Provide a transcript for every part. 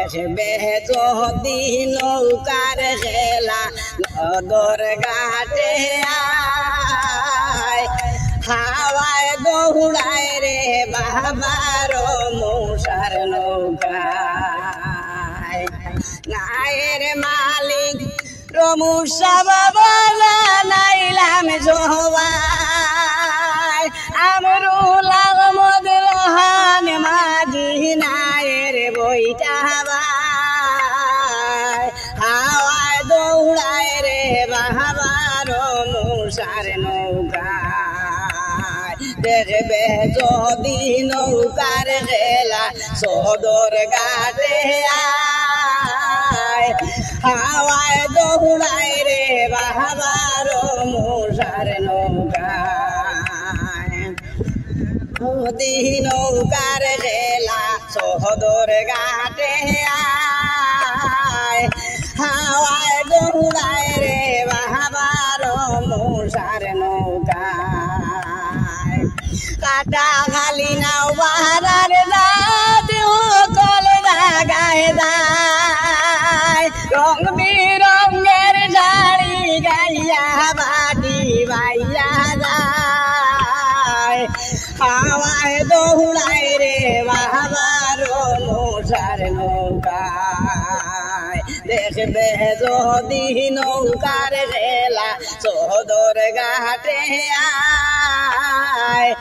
দেখবে যদি নৌকার খেলা নদর ঘাটে আয় হাওয়ায় দৌড়ায় রে বাবার মশার নৌকায় নায়ের মালিক রমুষা বাবা নাইলাম জোয়ার আমরুল আহমদ রোহান মাঝি নায়ের বইটা হাওয়ায় দৌড়ায় রে বাবার মশার নৌকায় দেখবে যদি নৌকার খেলা সদর ঘাটে আয় হাওয়ায় দৌড়ায় রে বাবার মশার নৌকায় যদি নৌকার খেলা সদর ঘাটে আয় হাওয়ায় দৌড়ায় রে বাবার মশার নৌকায় কাটা খালি নাও বাহার রাত কল লাগায় যায় রং বিরঙের শাড়ি গাইয়া বাটি বাইয়া যায় হাওয়ায় দৌড়ায় রে বাবার মশার নৌকায় দেখবে যদি নৌকার খেলা সদর ঘাটে আয়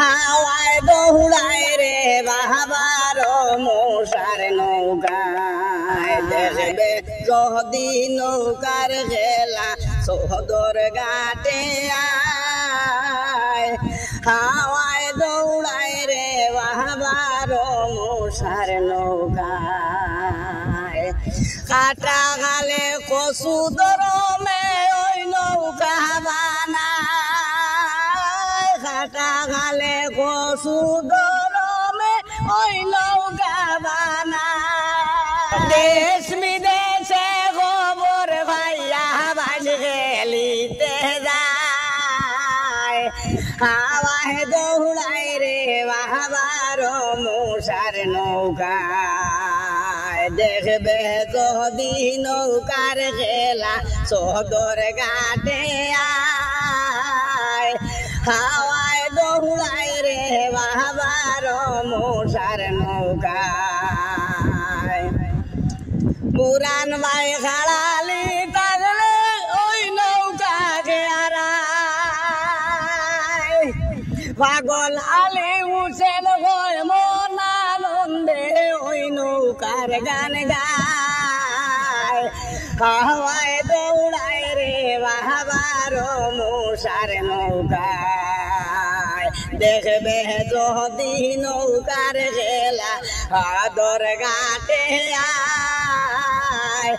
হাওয়ায় দৌড়ায় রে বাবার মশার নৌকায় দেখবে যদি নৌকার খেলা সদর ঘাটে আয় হাওয়ায় দৌড়ায় রে বাবার মশার নৌকায় কাটা গালে কচু দরমে ওই নৌকা বানায় কাটা গালে কচু দরমে ওই নৌকা বানায় দেশ বিদেশে খবর ভাইয়া বাজ গেলিতে যায় হাওয়ায় দৌড়ায় রে বাবার মশার নৌকায় দেখবে যদি নৌকার খেলা সদর ঘাটে আয় হাওয়ায় দৌড়ায় রে বাবার মশার নৌকায় পুরান ভাই খাড়ালি থাকলে ওই নৌকা খেয়ারায় পাগল আলী হুসেন হয় মন আনন্দে ওই নৌকার গান গায় হাওয়ায় দৌড়ায় রে বাবার মশার নৌকায় দেখবে যদি নৌকার খেলা সদর ঘাটে আয়